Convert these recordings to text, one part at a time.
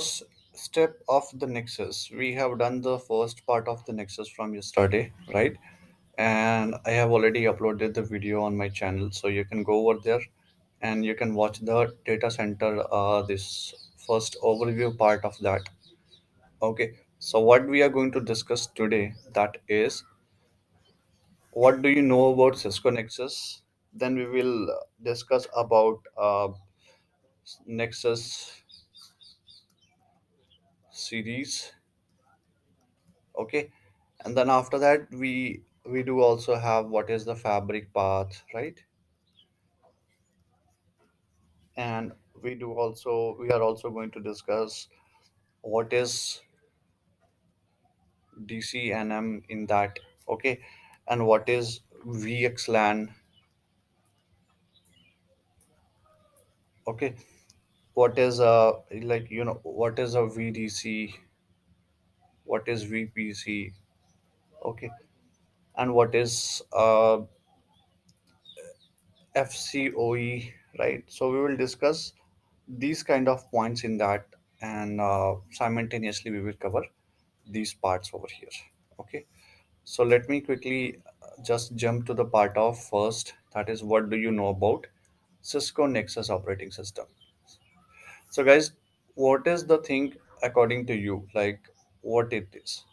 Step of the nexus. We have done the first part of the nexus from yesterday, right? And I have already uploaded the video on my channel, so you can go over there and you can watch the data center, this first overview part of that. Okay, so what we are going to discuss today, that is, what do you know about Cisco Nexus? Then we will discuss about Nexus series. Okay, and then after that we do also have what is the fabric path, right? And we are also going to discuss what is DCNM in that. Okay, and what is VXLAN. Okay, what is what is a VDC, what is VPC. Okay, and what is FCOE, right? So we will discuss these kind of points in that, and simultaneously we will cover these parts over here. Okay, so let me quickly just jump to the part of first, that is, what do you know about Cisco Nexus operating system? So guys, what is the thing according to you, like what it is?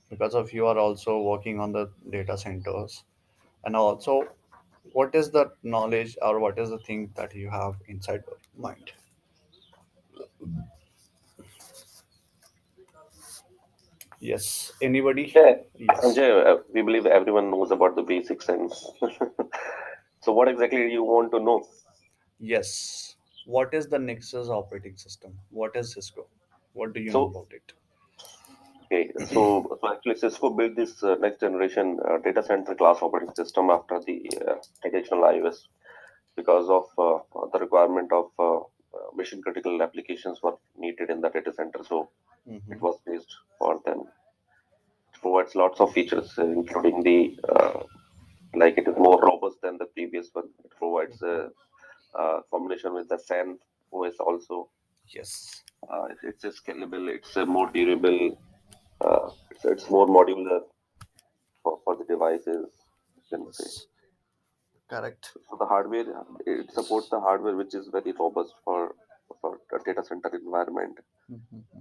Because of you are also working on the data centers, and also what is the knowledge or what is the thing that you have inside your mind? Yes, anybody? Yeah, Yes. Sanjay, we believe everyone knows about the basics and so what exactly do you want to know? Yes. What is the Nexus operating system? What is Cisco? What do you know So, about it? so actually Cisco built this next generation data center class operating system after the traditional iOS because of the requirement of mission critical applications were needed in the data center. So it Mm-hmm. was based for them. It provides lots of features, including the like it is more robust than the previous one. It provides a combination with the SAN OS also. Yes. It's a scalable, it's a more durable, it's more modular for the devices, you can say. Yes. Correct. So the hardware, it supports the hardware which is very robust for a data center environment. Mm-hmm.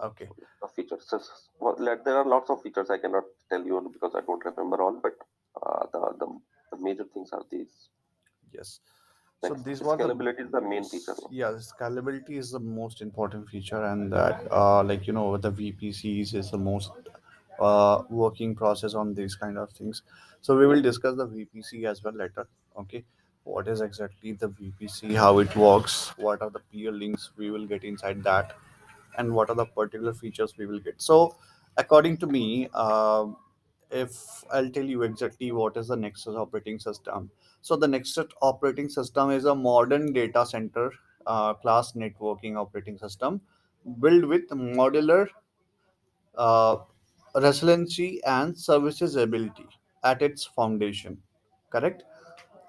Okay. The features, there are lots of features I cannot tell you because I don't remember all, but the major things are these. Yes. So Next, these were the, scalability is the main feature. yes, yeah, scalability is the most important feature, and that the VPCs is the most working process on these kind of things. So we will Yes. discuss the VPC as well later. Okay, what is exactly the VPC, how it works, what are the peer links we will get inside that, and what are the particular features we will get. So according to me, if I'll tell you exactly what is the Nexus operating system. So the Nexus operating system is a modern data center class networking operating system built with modular uh, resiliency and services ability at its foundation. Correct?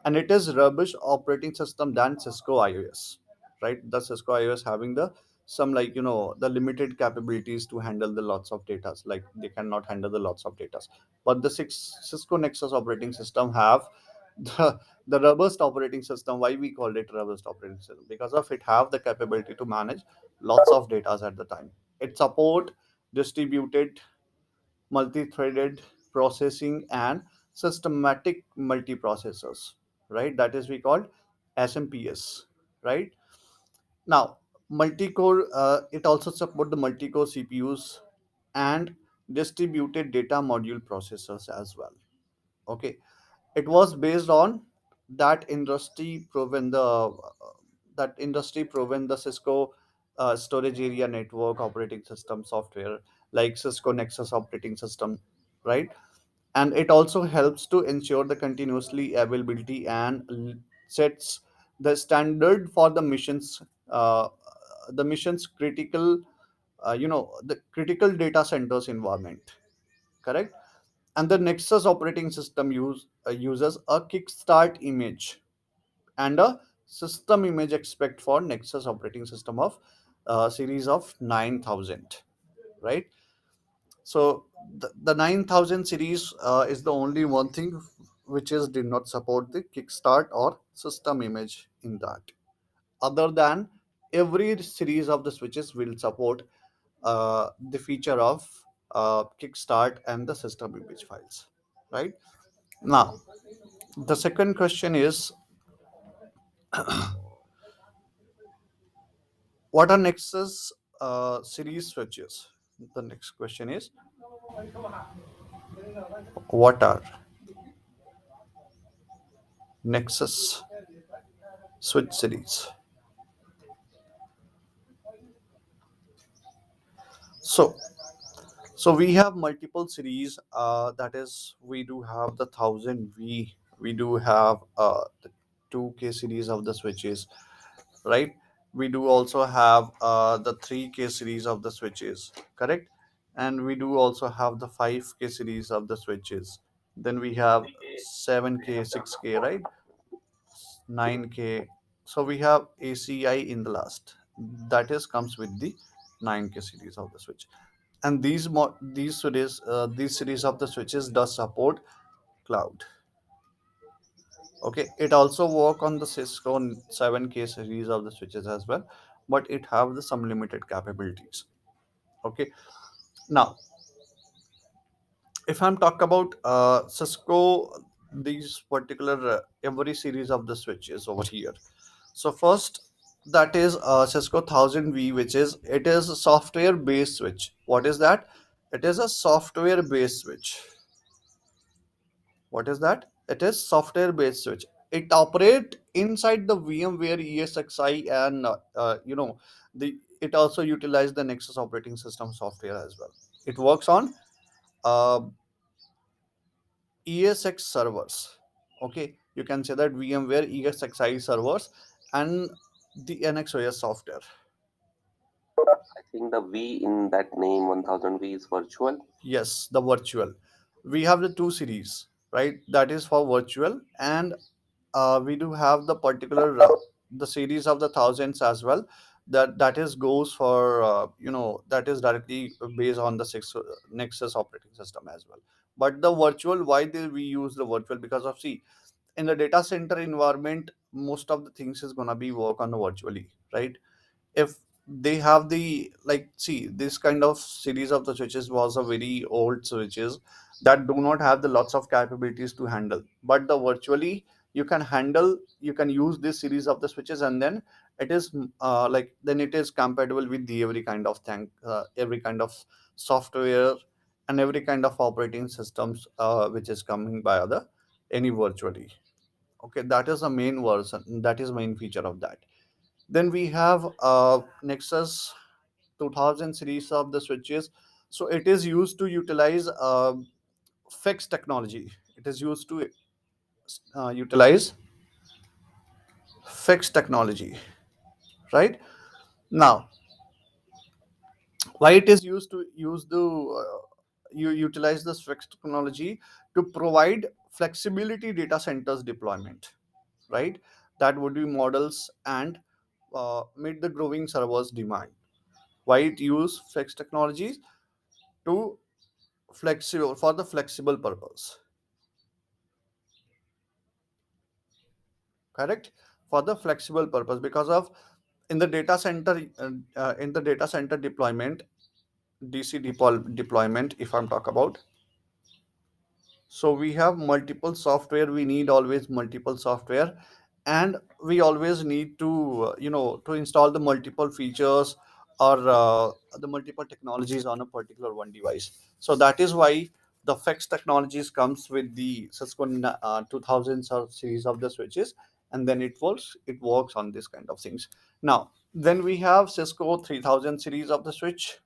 And it is robust operating system than Cisco iOS, right? The Cisco iOS having the some, the limited capabilities to handle the lots of data, like they cannot handle the lots of data. But the Cisco Nexus operating system have the robust operating system. Why we call it robust operating system? Because of it have the capability to manage lots of data at the time. It support distributed multi-threaded processing and systematic multiprocessors, right? That is we called SMPS, right? Now, multi-core, it also support the multi-core CPUs and distributed data module processors as well. Okay, it was based on that industry proven the Cisco storage area network operating system software, like Cisco Nexus operating system, right? And it also helps to ensure the continuously availability and sets the standard for the mission's critical, the critical data centers environment. Correct? And the Nexus operating system uses a kickstart image and a system image expect for Nexus operating system of series of 9000, right? So the 9000 series is the only one thing which is did not support the kickstart or system image in that. Other than every series of the switches will support the feature of kickstart and the system image files, right? Now the second question is, what are nexus series switches? The next question is, what are nexus switch series? So So we have multiple series. That is, we do have the 1000V. We do have the 2K series of the switches, right? We do also have the 3K series of the switches, correct? And we do also have the 5K series of the switches. Then we have 7K, 6K, right? 9K. So we have ACI in the last. That is comes with the 9K series of the switch. And these series of the switches does support cloud. Okay, it also work on the cisco 7K series of the switches as well, but it have the some limited capabilities. Okay, now if I'm talk about cisco, these particular every series of the switches over here. So first, that is cisco 1000V, which is, it is a software based switch. What is that? It is a software based switch. What is that? It is software based switch. It operate inside the VMware ESXi, and the it also utilize the Nexus operating system software as well. It works on uh, ESX servers. Okay, you can say that VMware ESXi servers and the NXOS software. I think the V in that name 1000V is virtual. Yes, the virtual. We have the two series, right? That is for virtual, and we do have the particular the series of the thousands as well. That is goes for that is directly based on the Nexus operating system as well. But the virtual, why we use the virtual? Because of, see, in the data center environment, most of the things is gonna be work on the virtually, right? If they have the, like, see, this kind of series of the switches was a very old switches that do not have the lots of capabilities to handle, but the virtually you can handle, you can use this series of the switches, and then it is like, then it is compatible with the every kind of thing, every kind of software and every kind of operating systems which is coming by other any virtually. Okay, that is the main version, that is main feature of that. Then we have Nexus 2000 series of the switches. So it is used to utilize fixed technology. It is used to utilize fixed technology, right? Now, why it is used to use the you utilize this fixed technology to provide flexibility data centers deployment, right? That would be models and meet the growing servers demand. Why it use fixed technologies? To flexible, for the flexible purpose, correct? For the flexible purpose, because of in the data center, in the data center deployment, deployment, if I'm talk about, so we have multiple software, we need always multiple software, and we always need to to install the multiple features or the multiple technologies on a particular one device. So that is why the fixed technologies comes with the cisco 2000 series of the switches, and then it works on this kind of things. Now then we have cisco 3000 series of the switch.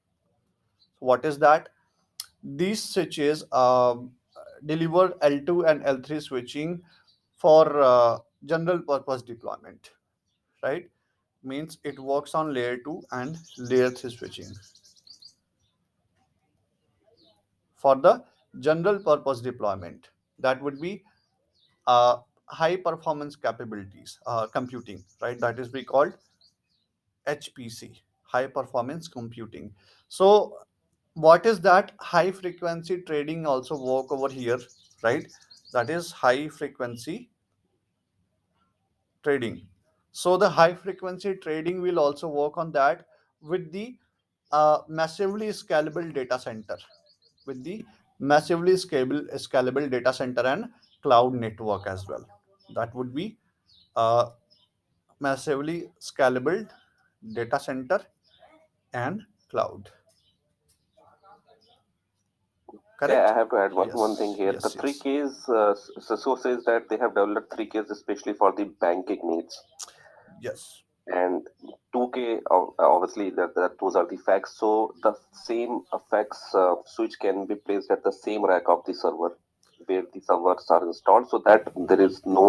What is that? These switches deliver L2 and L3 switching for general purpose deployment, right? Means it works on layer 2 and layer 3 switching for the general purpose deployment. That would be high performance capabilities, computing, right? That is we called HPC, high performance computing. So what is that? High frequency trading also work over here, right? That is high frequency trading. So the high frequency trading will also work on that with the massively scalable data center, with the scalable data center and cloud network as well. That would be uh, massively scalable data center and cloud. Yeah, Correct? I have to add one thing Yes, here. The yes, three yes, Ks, Cisco says that they have developed three Ks especially for the banking needs. yes. And 2K, obviously, that those are the facts. So the same fax switch can be placed at the same rack of the server where the servers are installed, so that there is no,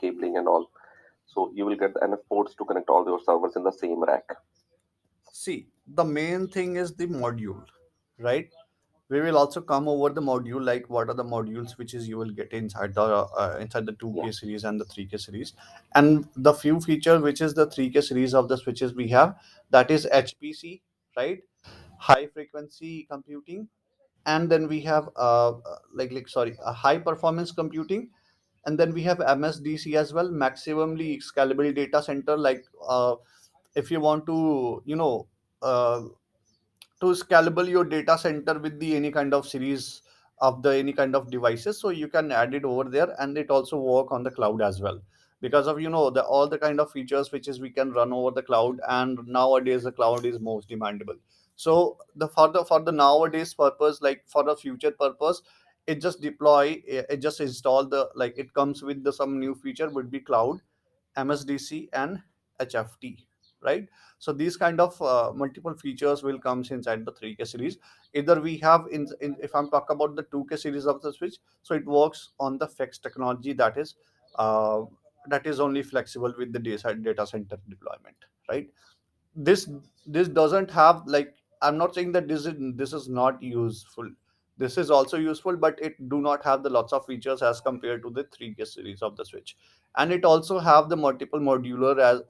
cabling and all. So you will get enough ports to connect all your servers in the same rack. See, the main thing is the module, right? We will also come over the module, like what are the modules which is you will get inside the Yeah. 2K series and the 3K series, and the few feature which is the 3K series of the switches we have, that is HPC, right? High frequency computing. And then we have sorry, a high performance computing. And then we have MSDC as well, maximally scalable data center. If you want to uh, to scalable your data center with the any kind of series of the any kind of devices, so you can add it over there, and it also work on the cloud as well, because of the all the kind of features which is we can run over the cloud, and nowadays the cloud is most demandable. So for the nowadays purpose, like for the future purpose, it just install the, like it comes with the some new feature would be cloud, MSDC and HFT, right? So these kind of multiple features will comes inside the 3K series. Either we have if I'm talking about the 2K series of the switch, so it works on the FX technology, uh, that is only flexible with the data center deployment, right? This doesn't have, like, I'm not saying that this is not useful. This is also useful, but it do not have the lots of features as compared to the 3K series of the switch. And it also have the multiple modular as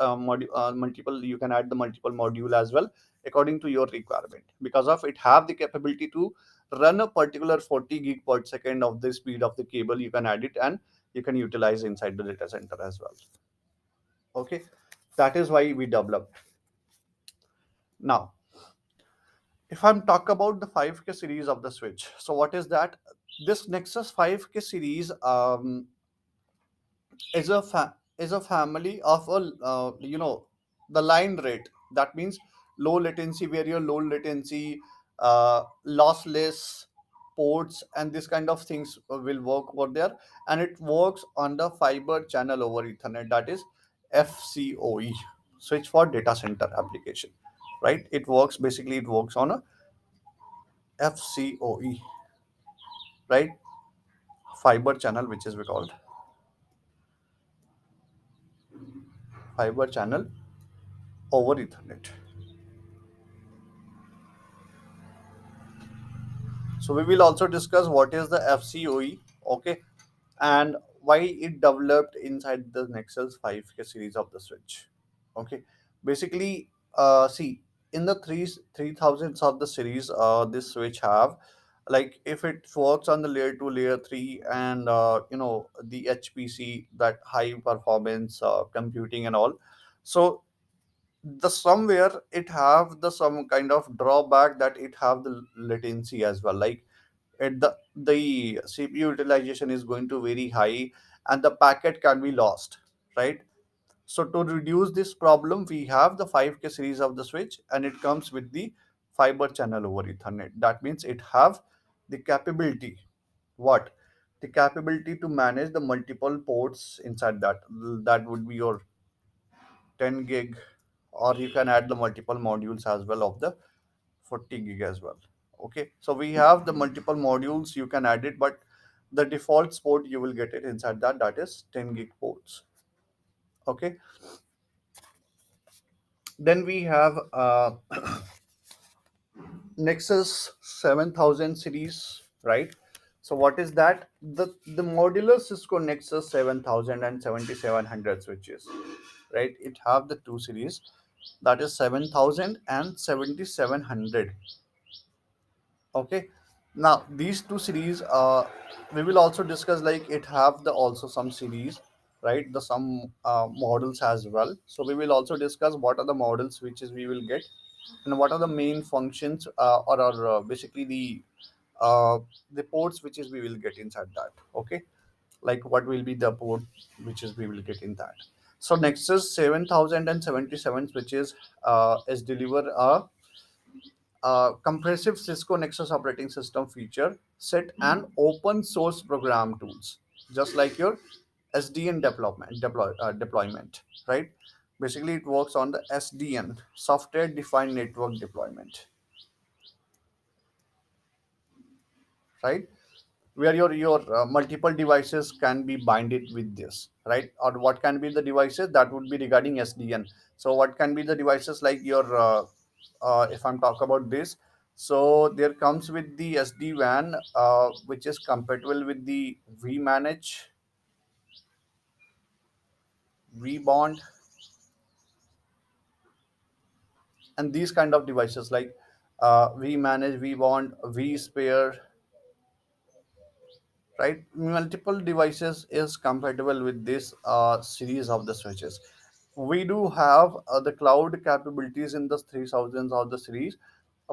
multiple, you can add the multiple module as well according to your requirement, because of it have the capability to run a particular 40 gig per second of the speed of the cable. You can add it, and you can utilize inside the data center as well. Okay, that is why we developed. Now, if I'm talk about the 5K series of the switch, so what is that? This Nexus 5K series is a family of the line rate. That means low latency, very low latency, lossless ports, and this kind of things will work over there. And it works on the fiber channel over Ethernet, that is FCOE, switch for data center application, right? It works on a FCOE, right? Fiber channel, which is we called fiber channel over Ethernet. So we will also discuss what is the FCOE, okay, and why it developed inside the Nexus 5K series of the switch. Okay, basically, see, in the three thousands of the series, this switch have, like, if it works on the layer 2, layer 3, and the HPC, that high performance computing and all. So the somewhere it have the some kind of drawback, that it have the latency as well, like the CPU utilization is going to very high, and the packet can be lost, right? So to reduce this problem, we have the 5K series of the switch, and it comes with the fiber channel over Ethernet. That means it have the capability, what, the capability to manage the multiple ports inside that. That would be your 10 gig, or you can add the multiple modules as well of the 40 gig as well. Okay, so we have the multiple modules, you can add it, but the default port you will get it inside that, that is 10 gig ports. Okay, then we have Nexus 7000 series, right? So what is that? The modular Cisco Nexus 7000 and 7700 switches, right? It have the two series. that is 7000 and 7700. Okay, now these two series, we will also discuss, like it have the also some series, right, the some models as well. So we will also discuss what are the models which is we will get, and what are the main functions, or basically uh, the ports which is we will get inside that. Okay, like what will be the port which is we will get in that. So Nexus 7077 switches is deliver a compressive Cisco Nexus operating system feature set and open source program tools, just like your SDN deployment, right? Basically, it works on the SDN, software defined network deployment, right? Where your multiple devices can be binded with this, right? Or what can be the devices that would be regarding SDN. So what can be the devices like your if I'm talk about this, so there comes with the SD WAN, which is compatible with the vmanage, vbond, and these kind of devices like vmanage, vbond, vspare, right? Multiple devices is compatible with this series of the switches. We do have the cloud capabilities in the 3000s of the series,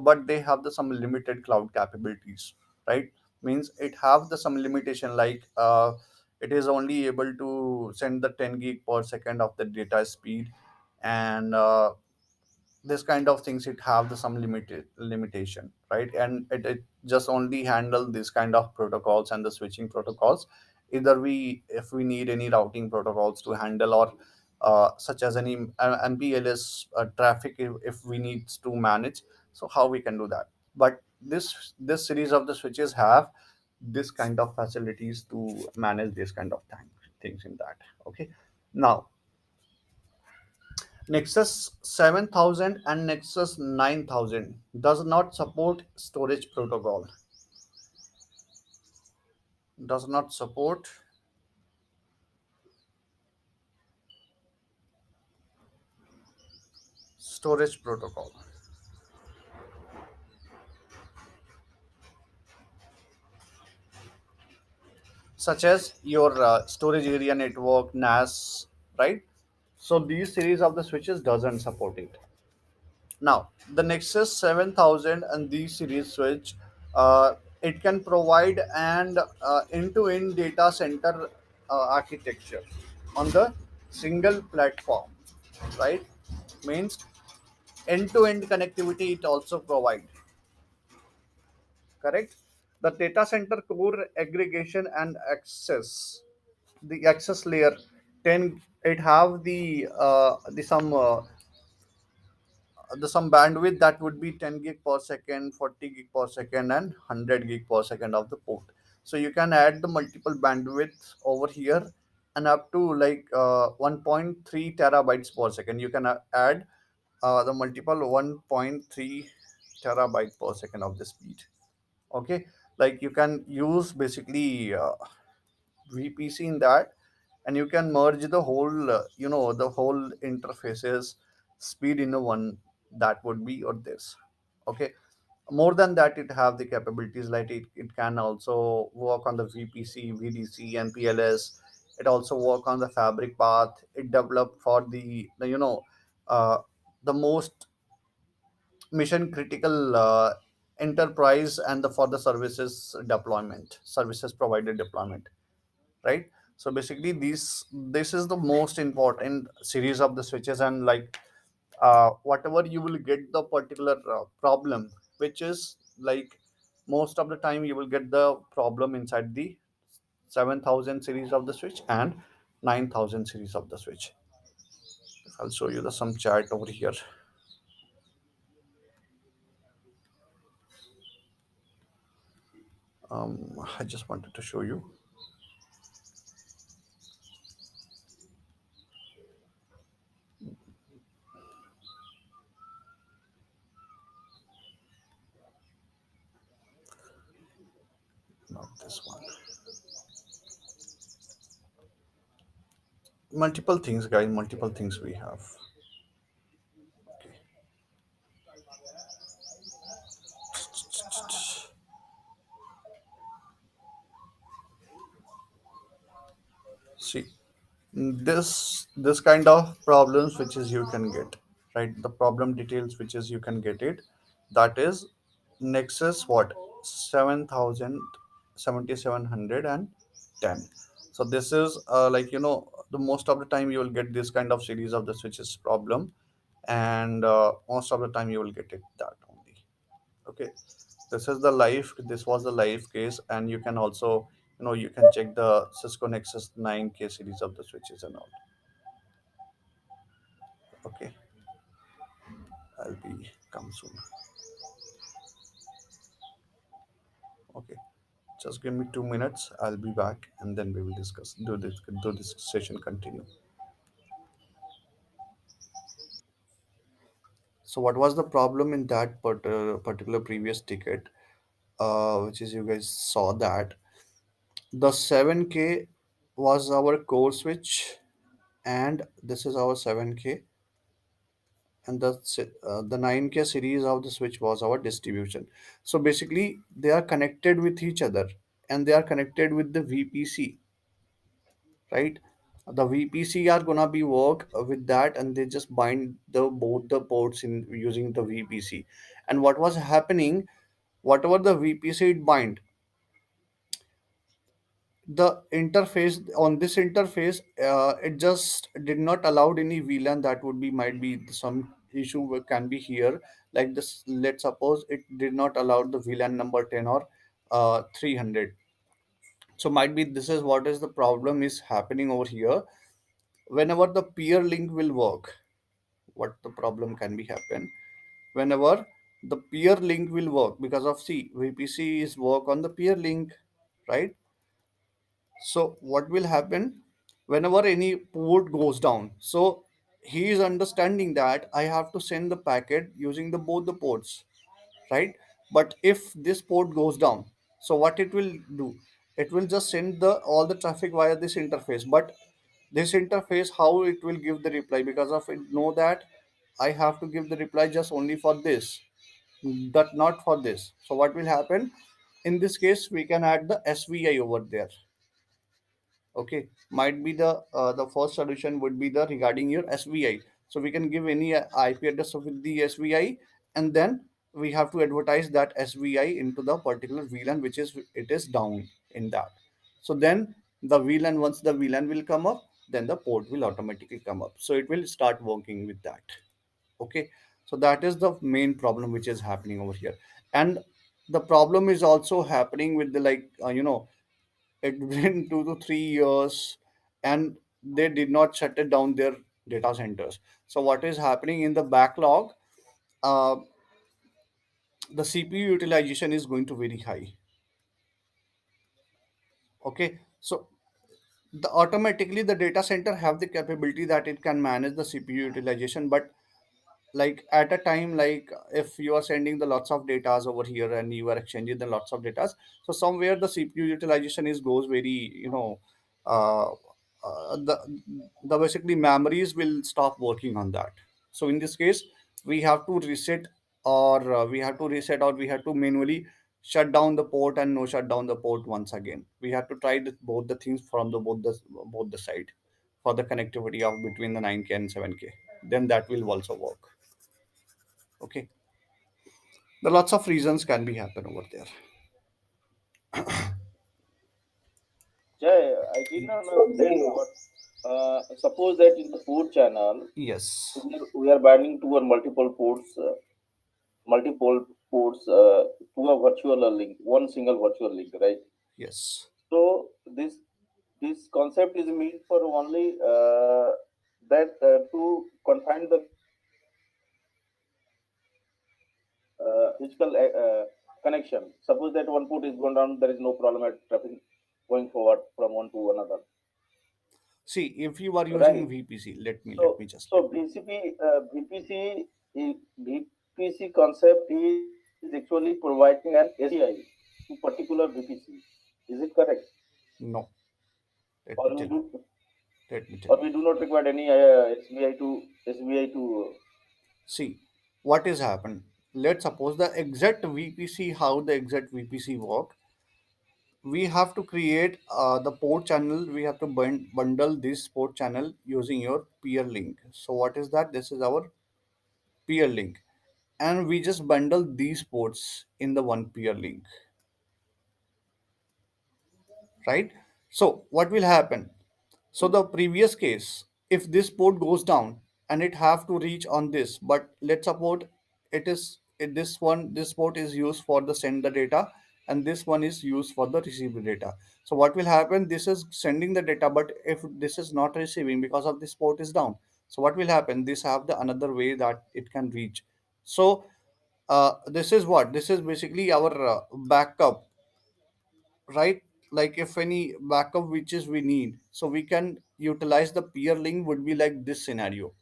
but they have the some limited cloud capabilities, right? Means it have the some limitation, like it is only able to send the 10 gig per second of the data speed, and this kind of things it have the some limited limitation, right? And it just only handle this kind of protocols and the switching protocols. Either we, if we need any routing protocols to handle, or such as any mpls traffic, if we need to manage, so how we can do that. But this series of the switches have this kind of facilities to manage this kind of things in that. Okay, now Nexus 7000 and Nexus 9000 does not support storage protocol. Does not support storage protocol, such as your storage area network NAS, right? So these series of the switches doesn't support it. Now the Nexus 7000 and these series switch, it can provide an end-to-end data center architecture on the single platform, right? Means end-to-end connectivity it also provide, correct? The data center core aggregation and access, the access layer 10, it have the some bandwidth that would be 10 gig per second, 40 gig per second, and 100 gig per second of the port. So you can add the multiple bandwidth over here, and up to like 1.3 terabytes per second. You can add the multiple 1.3 terabyte per second of the speed. Okay, like you can use basically VPC in that, and you can merge the whole the whole interfaces speed in a one, that would be or this. Okay, more than that, it have the capabilities like it can also work on the VPC, VDC, and PLS. It also work on the fabric path. It developed for uh, the most mission critical enterprise, and for the services deployment, services provided deployment, right? So basically this is the most important series of the switches, and like whatever you will get the particular problem, which is like most of the time you will get the problem inside the 7000 series of the switch and 9000 series of the switch. I'll show you the some chart over here. I just wanted to show you, not this one. Multiple things, guys, multiple things we have. This kind of problems which is you can get, right, the problem details which is you can get it, that is nexus what 7710. So this is like the most of the time you will get this kind of series of the switches problem, and most of the time you will get it that only. Okay, this was the live case, and you can also you can check the cisco nexus 9K series of the switches and all. Okay, I'll be come soon. Okay, just give me 2 minutes. I'll be back, and then we will discuss. Do this session continue. So, what was the problem in that particular previous ticket? Which is you guys saw that the 7K was our core switch, and this is our 7K, and the 9K series of the switch was our distribution. So basically, they are connected with each other, and they are connected with the VPC, right? The VPC are gonna be work with that, and they just bind the both the ports in using the VPC. And what was happening, whatever the VPC it bind, the interface on this interface, it just did not allow any VLAN. That would be might be some issue can be here, like this. Let's suppose it did not allow the VLAN number 10 or 300. So might be this is what is the problem is happening over here. Whenever the peer link will work, what the problem can be happen, whenever the peer link will work, because of C VPC is work on the peer link, right? So what will happen whenever any port goes down? So he is understanding that I have to send the packet using the both the ports, right? But if this port goes down, so what it will do? It will just send the all the traffic via this interface. But this interface, how it will give the reply? Because of it know that I have to give the reply just only for this, that not for this. So what will happen? In this case, we can add the SVI over there. Okay, might be the first solution would be the regarding your SVI. So we can give any IP address with the SVI, and then we have to advertise that SVI into the particular VLAN which is it is down in that. So then the VLAN, once the VLAN will come up, then the port will automatically come up, so it will start working with that. Okay, so that is the main problem which is happening over here. And the problem is also happening with the like it been 2 to 3 years, and they did not shut it down their data centers. So what is happening in the backlog, uh, the CPU utilization is going to very high. Okay, so the automatically the data center have the capability that it can manage the CPU utilization. But like at a time, like if you are sending the lots of datas over here and you are exchanging the lots of datas, so somewhere the CPU utilization is goes very uh, the basically memories will stop working on that. So in this case, we have to reset, or we have to manually shut down the port and no shut down the port once again. We have to try both the things from the both the side for the connectivity of between the 9K and 7K. Then that will also work. Okay, the lots of reasons can be happen over there. Yeah, I did not understand what. Suppose that in the port channel, Yes, we are binding to a multiple ports to a virtual link, one single virtual link, right? yes. So this concept is meant for only that to confine the physical connection. Suppose that one port is gone down, there is no problem at traffic going forward from one to another, See, if you are using right? VPC, let So me just so BCP VPC concept is actually providing an SCI to particular VPC. Is it correct? no. Let Or me we tell. do Let me tell or you. we do not require any SBI to See, what is happened? Let's suppose the exact VPC, how the exact VPC work. we have to create the port channel. We have to bundle this port channel using your peer link. So what is that? This is our peer link, and we just bundle these ports in the one peer link, right? So what will happen? So the previous case, if this port goes down and it have to reach on this, but let's suppose this port is used for the send the data, and this one is used for the receive the data. So what will happen? This is sending the data, but if this is not receiving because of this port is down, so what will happen? This have the another way that it can reach. So this is what this is basically our backup, right? Like if any backup which is we need, so we can utilize the peer link would be like this scenario.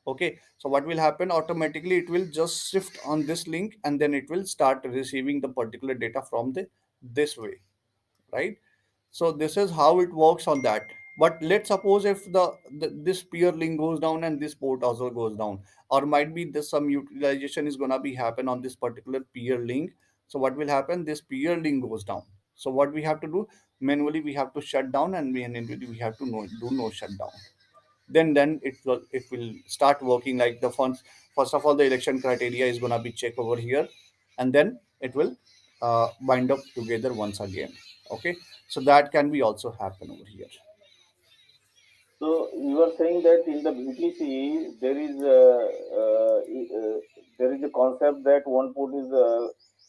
Okay, so what will happen? Automatically it will just shift on this link, and then it will start receiving the particular data from the this way, right? So this is how it works on that. But let's suppose if this peer link goes down and this port also goes down, or might be this some utilization is gonna be happen on this particular peer link. So what will happen? This peer link goes down. So what we have to do? Manually we have to shut down, and manually we have to do no shutdown. Then it will start working like the first of all the election criteria is gonna be checked over here, and then it will bind up together once again. Okay, so that can be also happen over here. So you are saying that in the VPC there is a concept that one port is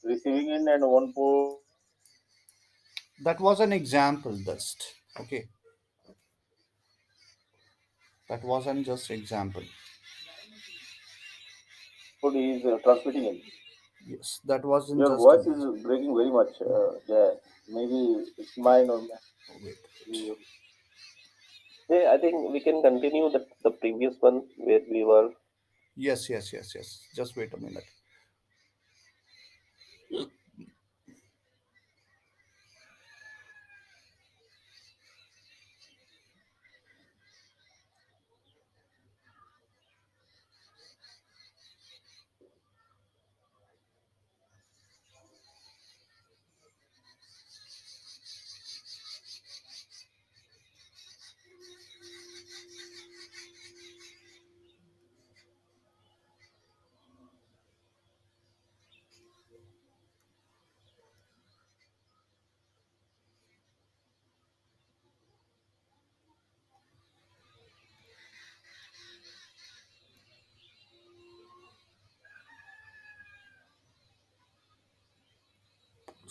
receiving in and one port is That was an example just. Okay, that was an just example. transmitting in. Yes, that wasn't Your just voice an is example. breaking very much. Yeah, maybe it's mine or Wait. maybe Yeah, I think we can continue the previous one where we were. Yes, yes, yes, yes, just wait a minute.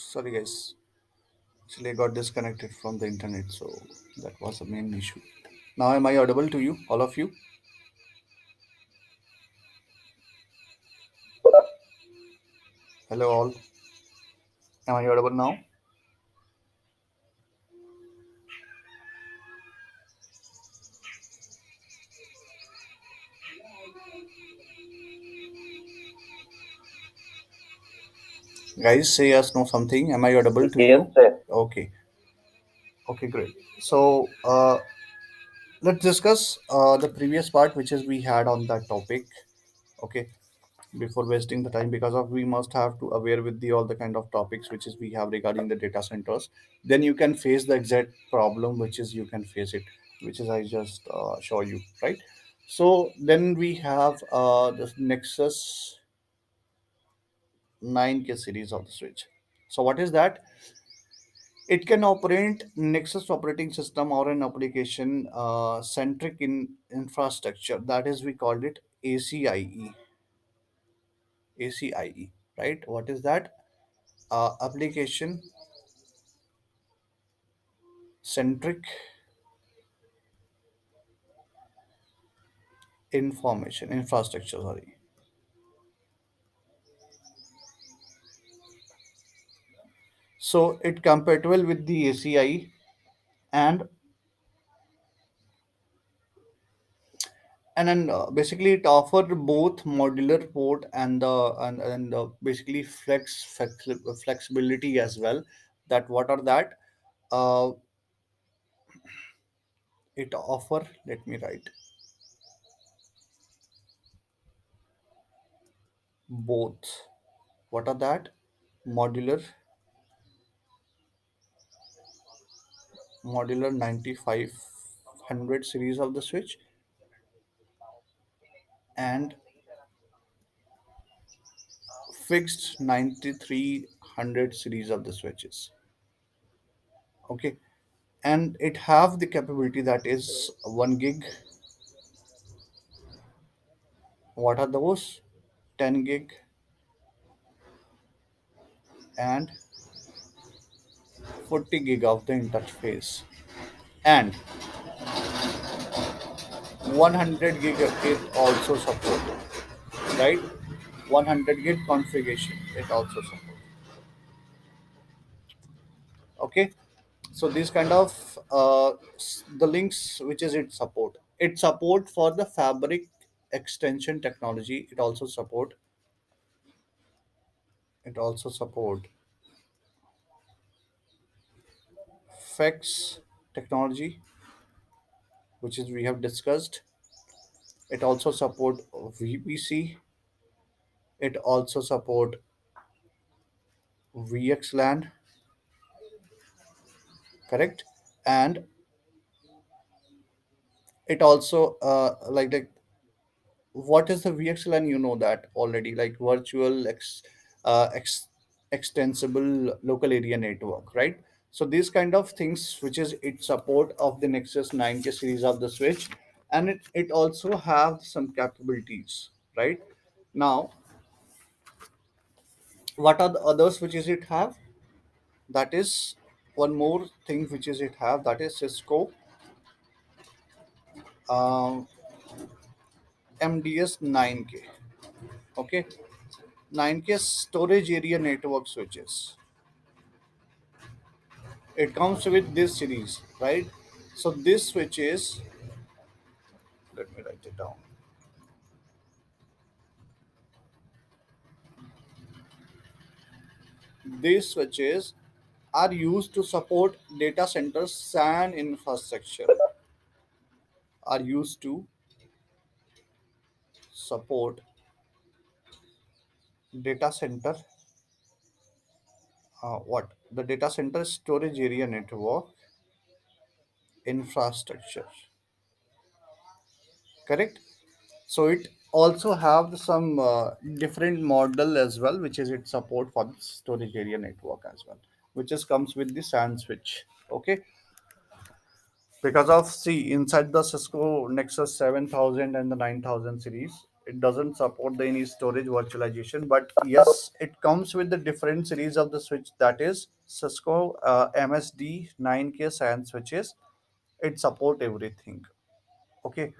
Sorry guys, actually I got disconnected from the internet, so that was the main issue. Now am I audible to you, all of you? Hello all, am I audible now? Guys, say yes, no something. Am I audible to Yes, you? sir. Okay. Okay, great. So let's discuss the previous part, which is we had on that topic. Okay, before wasting the time, because of we must have to aware with the all the kind of topics which is we have regarding the data centers. Then you can face the exact problem, which is you can face it, which is I just show you, right? So then we have the Nexus 9K series of the switch. So what is that? It can operate Nexus operating system or an application centric in infrastructure. That is, we called it ACIE. ACIE, right? What is that? Application centric information infrastructure. Sorry. So it compatible with the ACIE, and then basically it offered both modular port and basically flexibility as well. That what are that? Uh, it offer, let me write, both. What are that? Modular modular 9500 series of the switch, and fixed 9300 series of the switches. Okay, and it have the capability that is 1 gig. What are those? 10 gig and 40 gig of the interface, and 100 gig it also support, right? 100 gig configuration it also support. Okay, so these kind of the links which is it support for the fabric extension technology. It also support FEX technology, which is we have discussed. It also support VPC. It also support VXLAN, correct? And it also what is the VXLAN? You know that already, like extensible local area network, right? So these kind of things, which is it support of the Nexus 9K series of the switch, and it also have some capabilities, right? Now, what are the others which is it have? That is one more thing which is it have, that is Cisco um, MDS 9K. Okay, 9K storage area network switches. It comes with this series, right? So this switches, let me write it down. These switches are used to support data centers SAN infrastructure, are used to support data center what the data center storage area network infrastructure, correct? So it also have some different model as well, which is it support for the storage area network as well, which is comes with the SAN switch. Okay, because of see inside the Cisco Nexus 7000 and the 9000 series, it doesn't support the any storage virtualization, but yes, it comes with the different series of the switch, that is Cisco MSD 9K SAN switches. It support everything. Okay,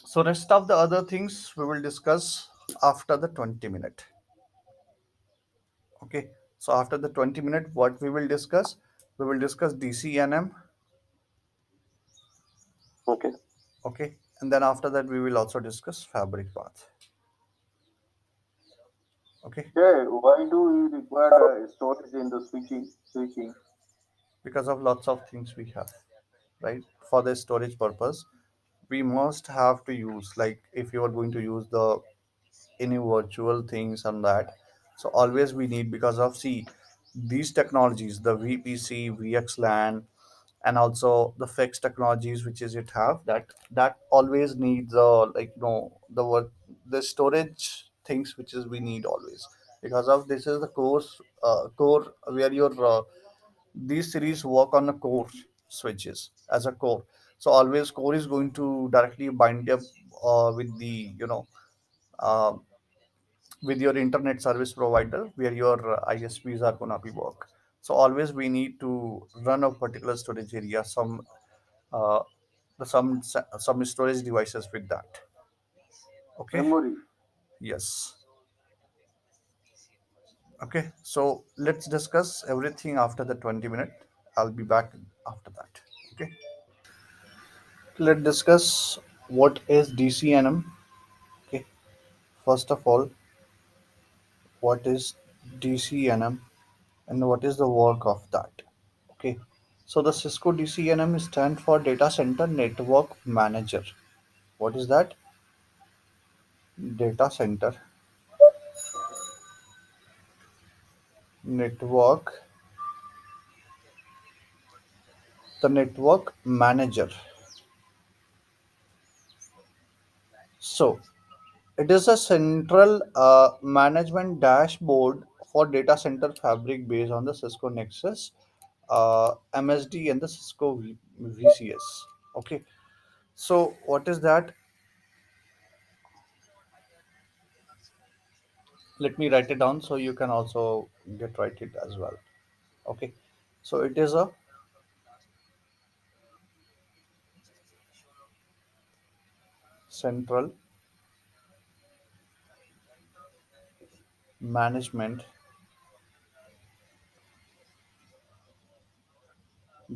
so rest of the other things we will discuss after the 20 minute. Okay, so after the 20 minute, what we will discuss? We will discuss DCNM. Okay. Okay, and then after that we will also discuss fabric path. Okay, Yeah, why do we require storage in the switching? because of lots of things we have, right? For the storage purpose, we must have to use, like if you are going to use the any virtual things and that, so always we need, because of see these technologies, the VPC, VXLAN, and also the fixed technologies which is it have, that always needs the work, the storage things which is we need always, because of this is the core where your these series work on the core switches as a core. So always core is going to directly bind up with the uh, with your internet service provider where your ISPs are gonna be work. So always we need to run a particular storage area, uh, some storage devices with that. Okay. Memory. Yes. Okay. So let's discuss everything after the 20 minute. I'll be back after that. Okay. Let's discuss what is DCNM. Okay. First of all, what is DCNM and what is the work of that? Okay. So the Cisco DCNM stand for Data Center Network Manager. What is that? Data Center Network The network manager. So it is a central management dashboard for data center fabric based on the Cisco Nexus, MSD, and the Cisco VCS. Okay, so what is that? Let me write it down so you can also get write it as well. Okay, so it is a central management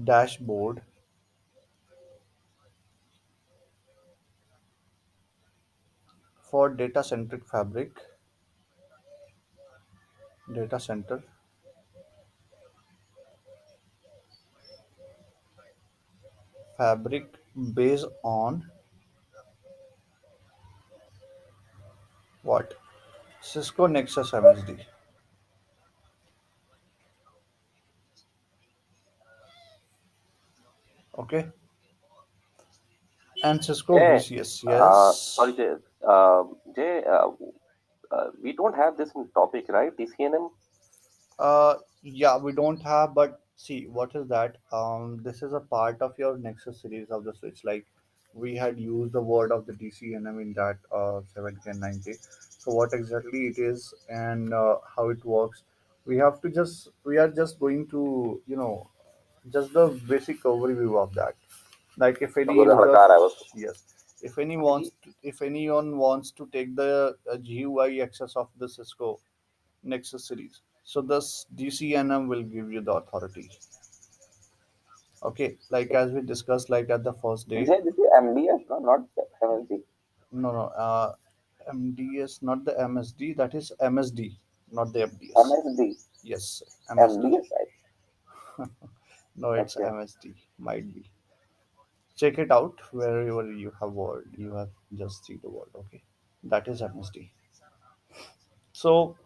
dashboard for data center fabric based on what? Cisco Nexus MSD. Okay, and Cisco Jay, VCS. sorry, Yes. Jay. Jay, we don't have this in topic, right? DCNM. Yeah, we don't have, but see, what is that? This is a part of your Nexus series of the Switch. Like we had used the word of the DCNM in that 70 and 90. So what exactly it is and how it works, we are just going to just the basic overview of that. Like if any Abu user, Halakar, I was. yes, if anyone wants to take the GUI access of the Cisco Nexus series. So this DCNM will give you the authority. Okay, like as we discussed, like at the first day. Jay, this is MDS, no, not MSD. No, no, MDS, not the MSD. That is MSD, not the MDS. MSD. Yes, MSD. MDS, right? No, it's Okay. MSD. Might be. Check it out wherever you have word. You have just see the word. Okay, that is MSD. So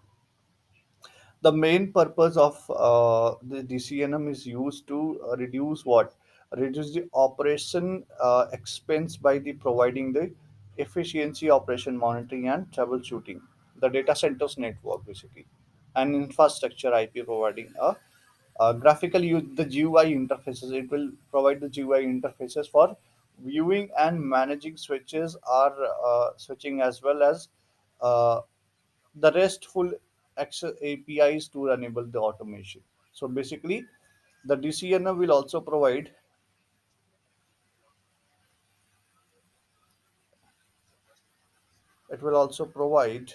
the main purpose of the DCNM is used to reduce what? Reduce the operation expense by the providing the efficiency operation monitoring and troubleshooting. The data centers network basically, and infrastructure IP providing a graphical use the GUI interfaces. It will provide the GUI interfaces for viewing and managing switches or switching as well as uh, the RESTful access APIs to enable the automation. So basically, the DCNM will also provide it will also provide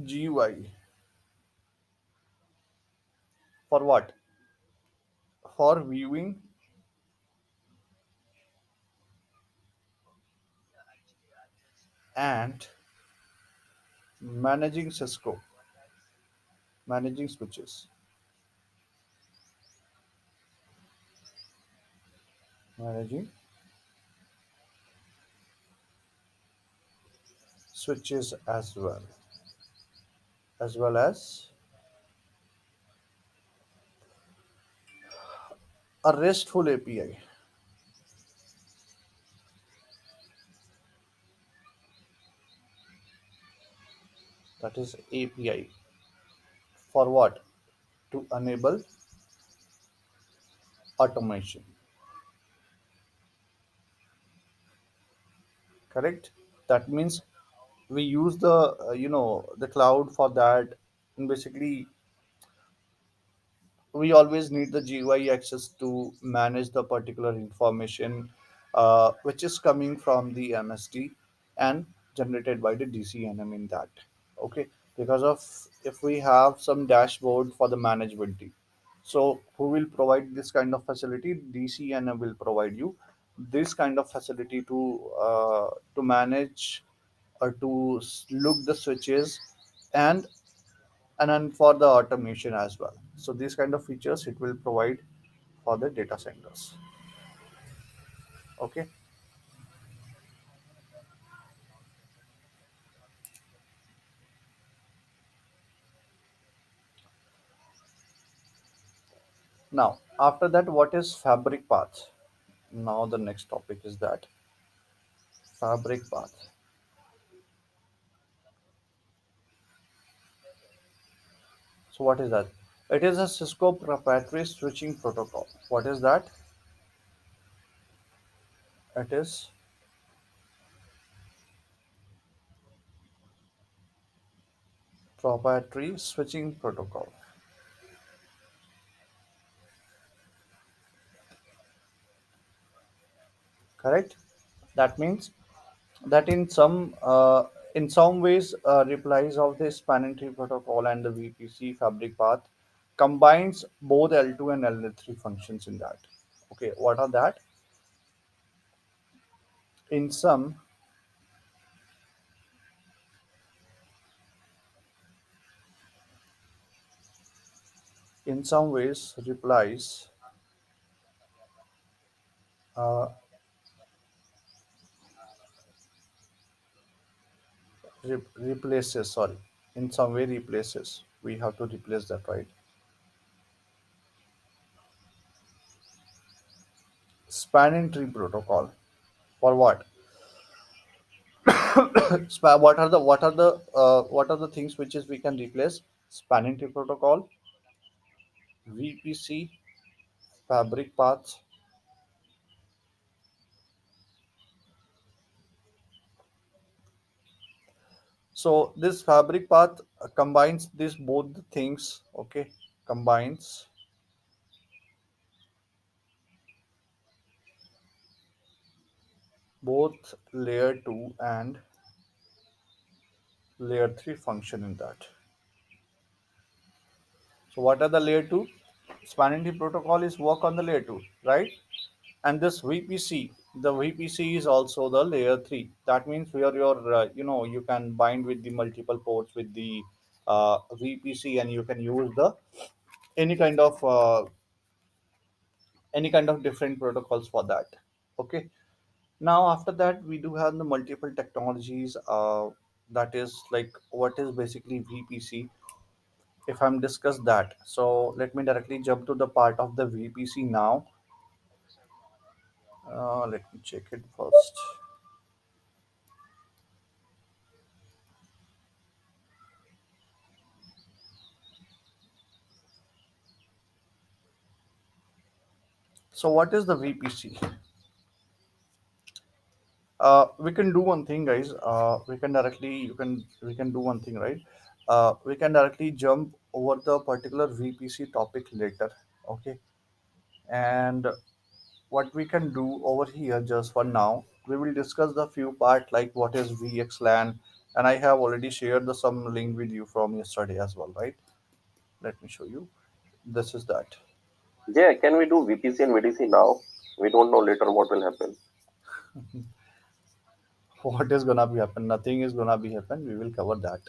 GUI for what? For viewing and managing Cisco, managing switches, managing switches as well as a RESTful API. That is API for what? To enable automation. Correct? That means we use the the cloud for that, and basically we always need the GUI access to manage the particular information which is coming from the MSD and generated by the DCNM in that. Okay, because of if we have some dashboard for the management team, so who will provide this kind of facility? DCNM will provide you this kind of facility to manage or to look the switches and then for the automation as well. So these kind of features it will provide for the data centers. Okay. Now after that, what is fabric path? Now the next topic is that fabric path. So what is that? It is a Cisco proprietary switching protocol. What is that? It is proprietary switching protocol. Correct? That means that in some ways replies of the spanning tree protocol and the VPC fabric path combines both L2 and L3 functions in that. Okay, what are that? In some ways replies uh, replaces, sorry, in some way replaces, we have to replace that, right? Spanning tree protocol for what? What are the things which is we can replace? Spanning tree protocol, VPC, fabric paths. So this fabric path combines these both the things. Okay, combines both layer 2 and layer 3 function in that. So what are the layer 2? Spanning tree protocol is work on the layer 2, right? And this VPC, the VPC is also the layer 3. That means where you can bind with the multiple ports with the VPC, and you can use the any kind of uh, any kind of different protocols for that. Okay. Now after that, we do have the multiple technologies. That is like what is basically VPC. If I'm discuss that, so let me directly jump to the part of the VPC now. Let me check it first. So what is the VPC? We can do one thing, guys. We can directly you can we can do one thing, right? We can directly jump over the particular VPC topic later. Okay, and what we can do over here just for now, we will discuss the few part like what is VXLAN, and I have already shared the some link with you from yesterday as well, right? Let me show you. This is that. Yeah, can we do VPC and VDC now? We don't know later what will happen. What is gonna be happen? Nothing is gonna be happen. We will cover that.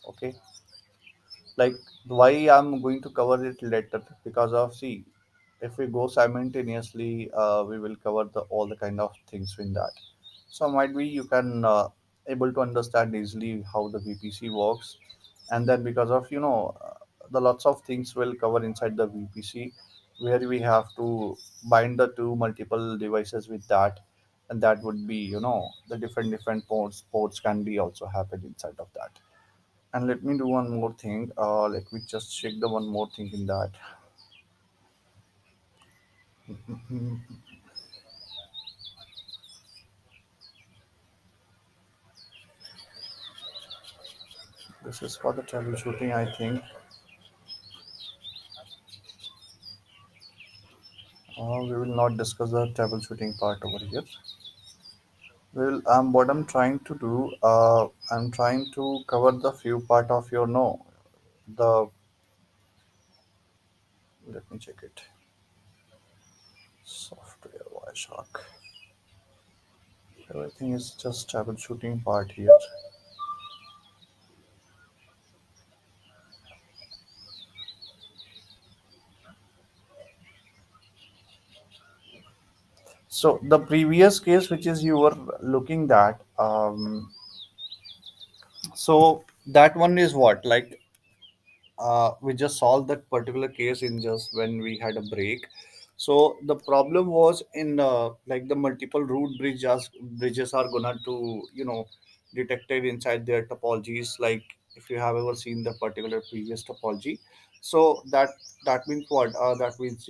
Okay, like why I'm going to cover it later, because of, see, if we go simultaneously, we will cover the all the kind of things in that. So might be you can able to understand easily how the VPC works, and then because of the lots of things will cover inside the VPC, where we have to bind the two multiple devices with that, and that would be the different ports can be also happen inside of that. And let me do one more thing. Let me just check the one more thing in that. Mhm. This is for the troubleshooting, I think. We will not discuss the troubleshooting part over here. Well, what I'm trying to do, I'm trying to cover the few part of your no, the, let me check it. Software Wireshark. Everything is just troubleshooting part here. So the previous case, which is you were looking at, so that one is what like we just solved that particular case in just when we had a break. So the problem was in like the multiple root bridges are gonna to detected inside their topologies. Like if you have ever seen the particular previous topology, so that means what? That means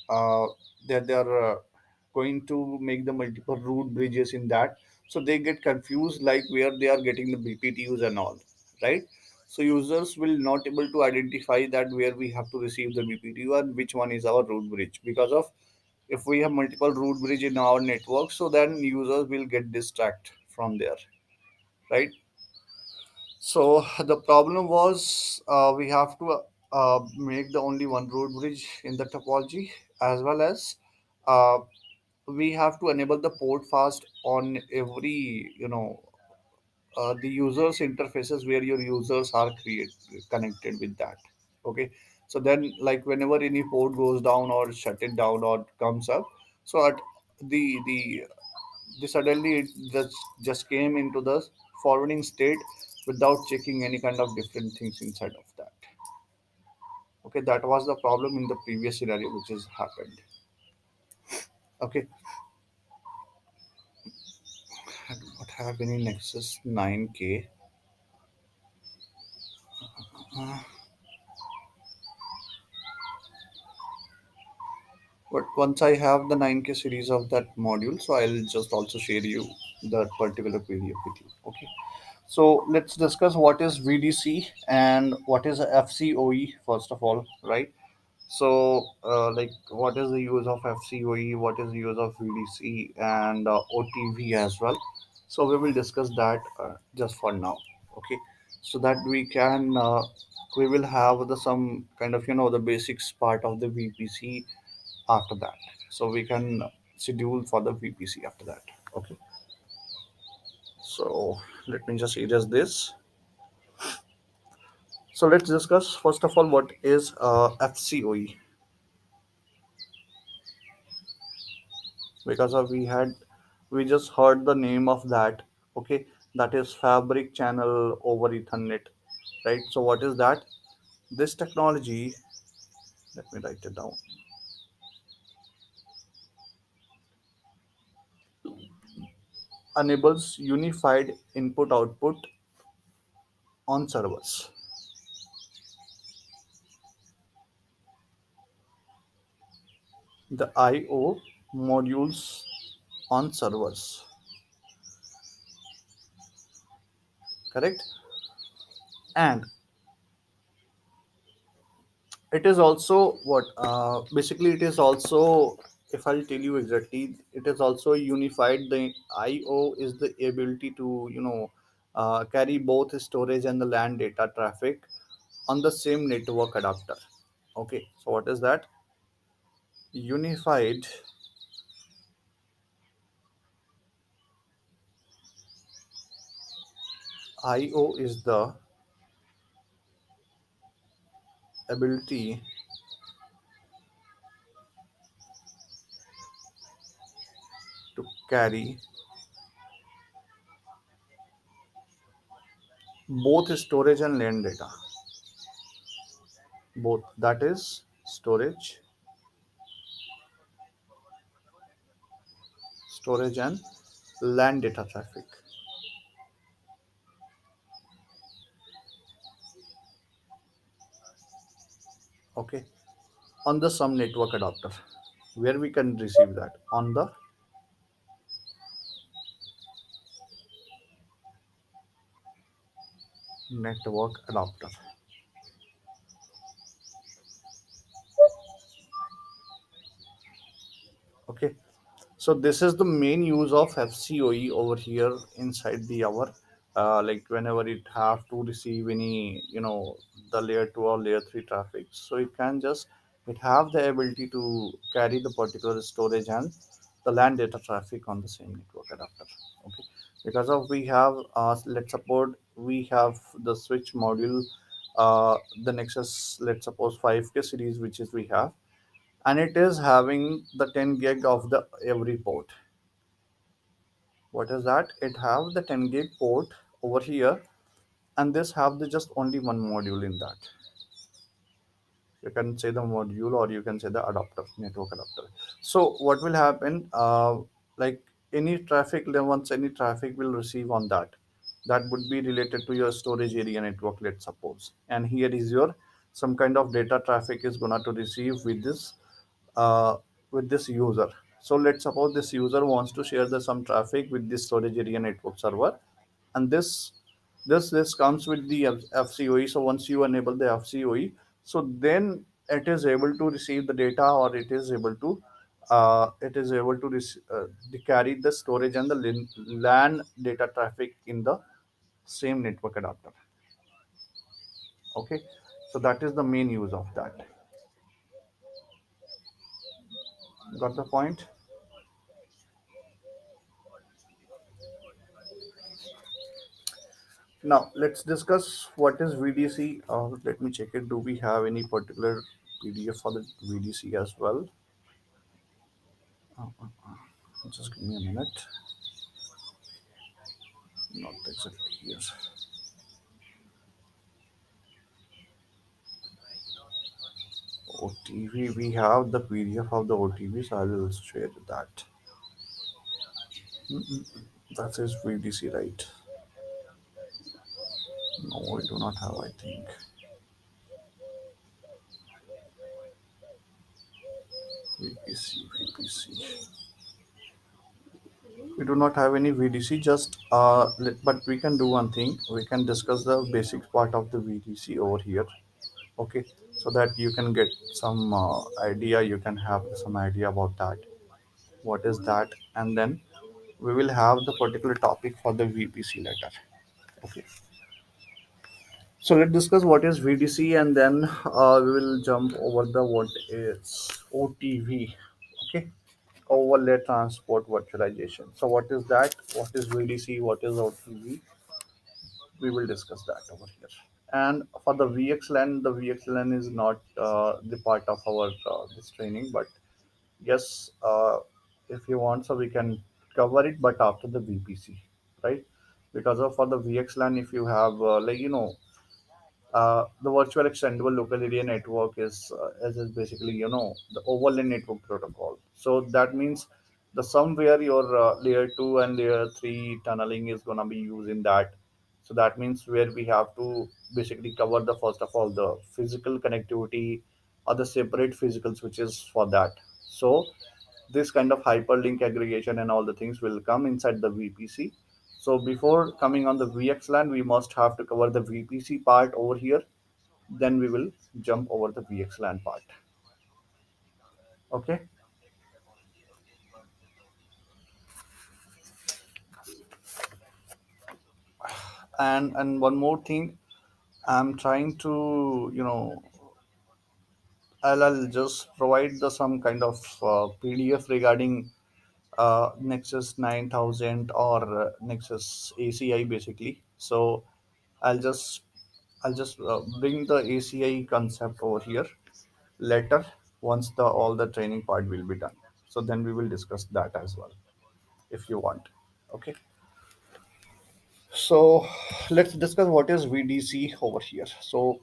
uh, they're going to make the multiple root bridges in that, so they get confused like where they are getting the bptus and all, right? So users will not able to identify that where we have to receive the bptu and which one is our root bridge, because of if we have multiple root bridge in our network, so then users will get distract from there, right? So the problem was we have to make the only one root bridge in the topology, as well as uh, we have to enable the port fast on every the users interfaces where your users are create connected with that. Okay, so then like whenever any port goes down or shut it down or comes up, so at the suddenly it just came into the forwarding state without checking any kind of different things inside of that. Okay, that was the problem in the previous scenario which has happened. Okay, I do not have any nexus 9K. But once I have the 9K series of that module, so I'll just also share you that particular PDF with you. Okay. So let's discuss what is VDC and what is FCOE first of all, right? So, like, what is the use of FCOE? What is the use of VDC and OTV as well? So we will discuss that just for now. Okay. So that we will have the some kind of the basics part of the VPC after that. So we can schedule for the VPC after that. Okay. So let me just erase this. So let's discuss first of all what is FCOE, because we just heard the name of that. Okay, that is Fabric Channel over Ethernet, right? So what is that? This technology, let me write it down, enables unified input output on servers. The IO modules on servers, correct? And it is also what basically it is also, if I'll tell you exactly, it is also unified. The IO is the ability to carry both storage and the LAN data traffic on the same network adapter. Okay, so what is that? Unified IO is the ability to carry both storage and LAN data, both, that is storage and LAN data traffic. Okay, on the some network adapter, where we can receive that on the network adapter. Okay, so this is the main use of FCOE over here inside the hour. Like whenever it have to receive any the layer 2 or layer 3 traffic, so it have the ability to carry the particular storage and the LAN data traffic on the same network adapter. Okay, because of we have let's suppose we have the switch module, the nexus, let's suppose 5K series, which is we have, and it is having the 10 gig of the every port. What is that? It have the 10 gig port over here, and this have the just only one module in that. You can say the module or you can say the adapter, network adapter. So what will happen, like any traffic, once any traffic will receive on that, that would be related to your storage area network, let's suppose, and here is your some kind of data traffic is gonna to receive uh, with this user. So let's suppose this user wants to share the some traffic with this storage area network server, and this comes with the FCOE. So once you enable the FCOE, so then it is able to receive the data, or it is able to carry the storage and the LAN data traffic in the same network adapter. Okay, so that is the main use of that. Got the point? Now let's discuss what is VDC. Let me check it. Do we have any particular PDF for the VDC as well? Uh, just give me a minute. Not exactly here. OTV. We have the PDF of the OTV, so I will share that. That is VDC, right? No, we do not have. I think VPC, VPC. We do not have any VDC. Just but we can do one thing. We can discuss the basic part of the VDC over here. Okay, so that you can get some idea. You can have some idea about that. What is that? And then we will have the particular topic for the VPC later. Okay. So let's discuss what is VDC, and then we will jump over the what is OTV. Okay, overlay transport virtualization. So what is that? What is VDC? What is OTV? We will discuss that over here. And for the VXLAN, the VXLAN is not the part of our this training, but yes, if you want, so we can cover it, but after the VPC, right? Because of for the VXLAN, if you have the virtual extendable local area network is basically the overlay network protocol. So that means the somewhere your layer 2 and layer 3 tunneling is going to be used in that. So that means where we have to basically cover the first of all the physical connectivity or the separate physical switches for that. So this kind of hyperlink aggregation and all the things will come inside the VPC. So before coming on the VXLAN, we must have to cover the VPC part over here. Then we will jump over the VXLAN part. Okay. And one more thing, I'm trying to I'll just provide the some kind of PDF regarding Nexus 9000 or Nexus ACI basically. So I'll just I'll just bring the ACI concept over here later once the all the training part will be done. So then we will discuss that as well if you want. Okay. So let's discuss what is VDC over here. So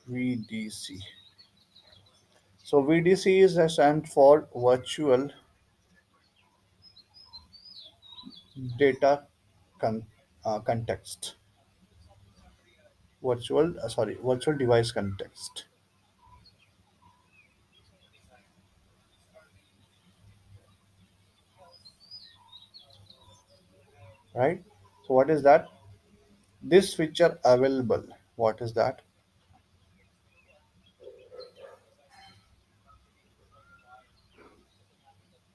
VDC. So VDC is a stand for virtual data con- context. Virtual device context, right? So what is that? This feature available. What is that?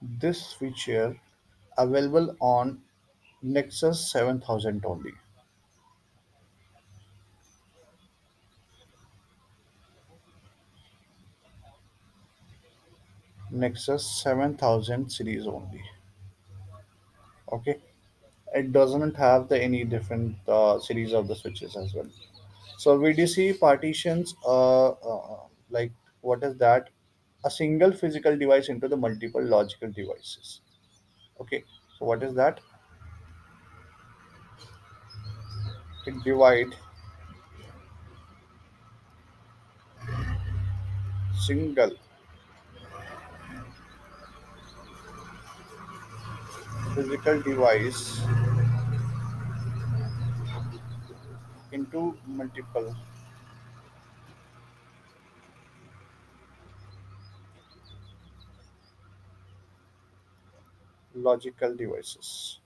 This feature available on Nexus 7000 only. Nexus 7000 series only. Okay, it doesn't have the any different series of the switches as well. So VDC partitions, like what is that? A single physical device into the multiple logical devices. Okay, so what is that? It divide. single physical device into multiple logical devices.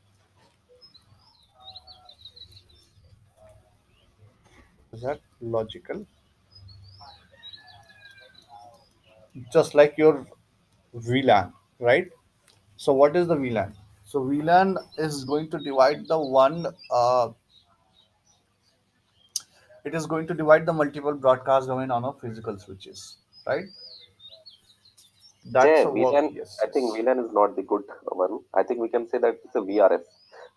Is that logical? Just like your VLAN, right? So what is the VLAN? So VLAN is going to divide the one. It is going to divide the multiple broadcast domain on a physical switches, right? That's Yeah, a work. VLAN, Yes, I think yes, VLAN is not the good one. I think we can say that it's a VRF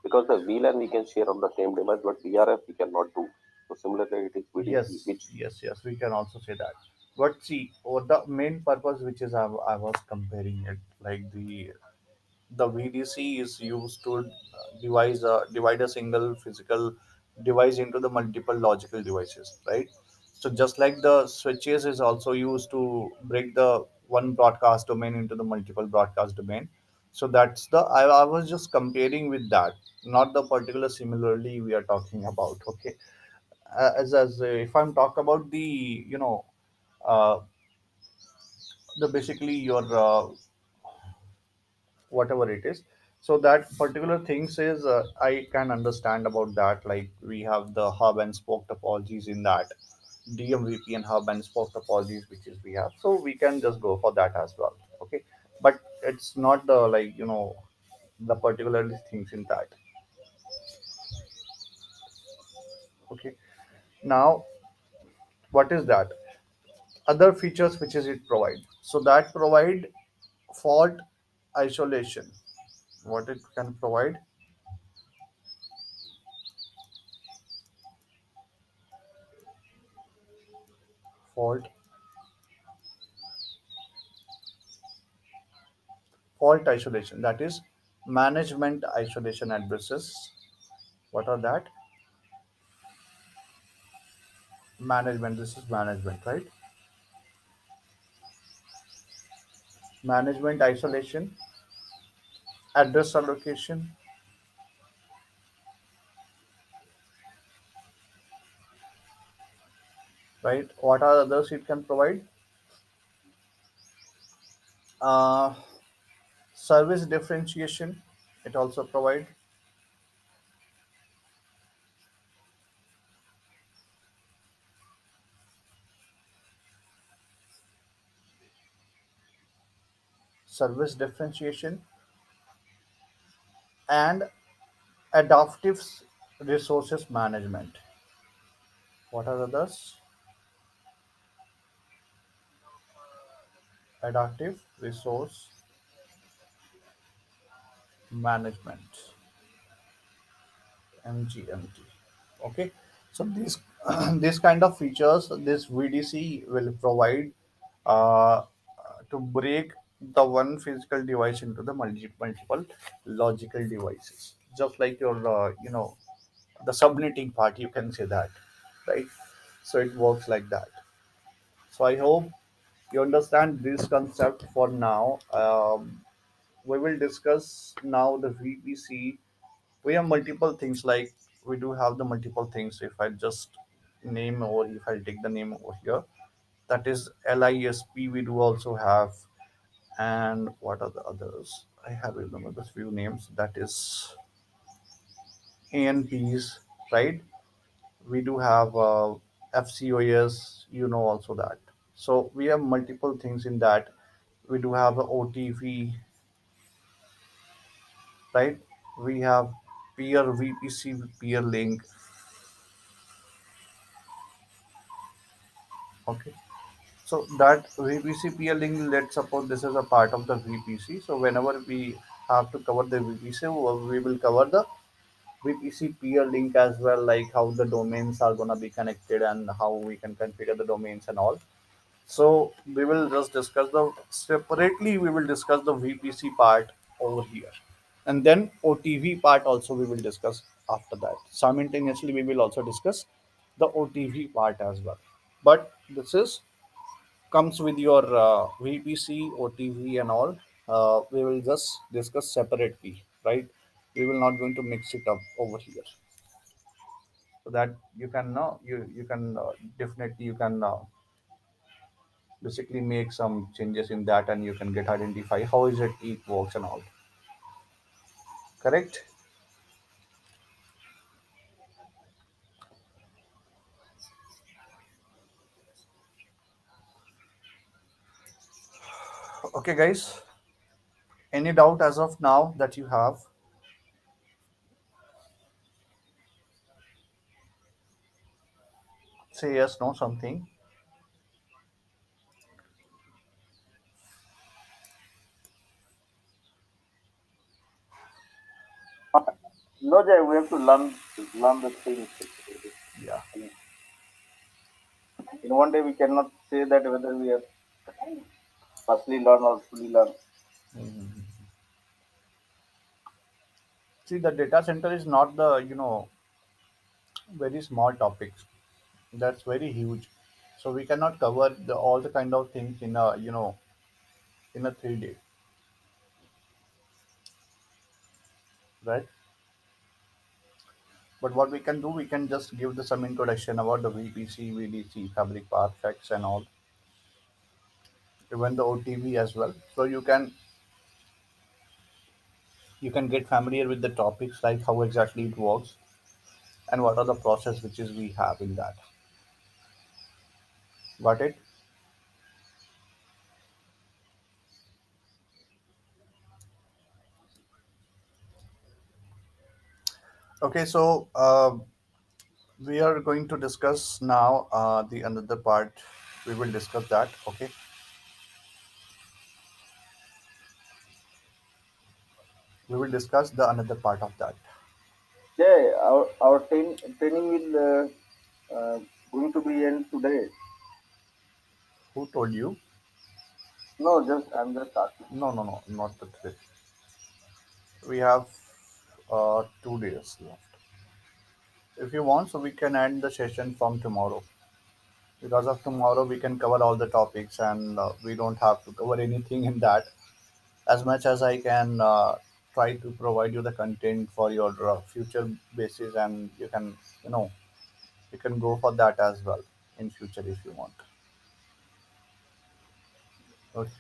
because the VLAN we can share on the same device, but VRF we cannot do. So similarly, it is VDC, yes, which yes, yes. We can also say that. But see, what the main purpose, which is I was comparing it like the VDC is used to divide a single physical device into the multiple logical devices, right? So just like the switches is also used to break the one broadcast domain into the multiple broadcast domain. So that's I was just comparing with that, not the particular similarly we are talking about. Okay, as if I'm talk about the uh, the basically your whatever it is, so that particular things is I can understand about that, like we have the hub and spoke topologies in that DMVP and hub and spoke topologies which is we have, so we can just go for that as well. Okay, but it's not the like the particularly things in that. Okay, now what is that other features which is it provide, so that provide fault isolation. What it can provide, fault fault isolation, that is management isolation addresses. What are that? Management, this is management, right? Management isolation, address allocation, right? What are others it can provide? uh, Service differentiation, it also provide. Service differentiation and adaptive resources management. What are others? Adaptive resource management, MGMT. Okay, so these these kind of features this VDC will provide to break the one physical device into the multiple logical devices, just like your the subnetting part, you can say that, right? So it works like that. So I hope you understand this concept for now. We will discuss now the VPC. We have multiple things, like we do have the multiple things. If I just name, or if I take the name over here, that is LISP, we do also have. And what are the others? I have remember the few names, that is ANPs, right? We do have FCOEs, also that. So we have multiple things in that. We do have OTV, right? We have peer VPC, peer link. Okay, so that VPC peer link, let's suppose this is a part of the VPC. So whenever we have to cover the VPC, we will cover the VPC peer link as well, like how the domains are gonna be connected and how we can configure the domains and all. So we will just discuss the separately. We will discuss the VPC part over here, and then OTV part also we will discuss after that. Simultaneously, we will also discuss the OTV part as well. But this is comes with your VPC, OTV, and all, we will just discuss separately, right? We will not going to mix it up over here, so that you can know you can definitely you can basically make some changes in that, and you can get identify how is it works and all. Correct? Okay, guys. Any doubt as of now that you have? Say yes, no, something. No, Jay, we have to learn the things. Yeah. In one day, we cannot say that whether we have partially learned or fully learned. Mhm. See, the data center is not the very small topics. That's very huge. So we cannot cover all the kind of things in a in a 3 day, right? But what we can do, we can just give the some introduction about the VPC, VDC, fabric path effects, and all, even the OTV as well. So you can get familiar with the topics, like how exactly it works and what are the process which is we have in that. Got it? Okay, so we are going to discuss now the another part. We will discuss that. Okay, we will discuss the another part of that. Jay, our training will going to be end today. Who told you? No, just I'm just asking. No, no, no, not the three. We have 2 days left. If you want, so we can end the session from tomorrow. Because of tomorrow, we can cover all the topics, and we don't have to cover anything in that. As much as I can try to provide you the content for your future basis, and you know, you can go for that as well in future if you want. Okay.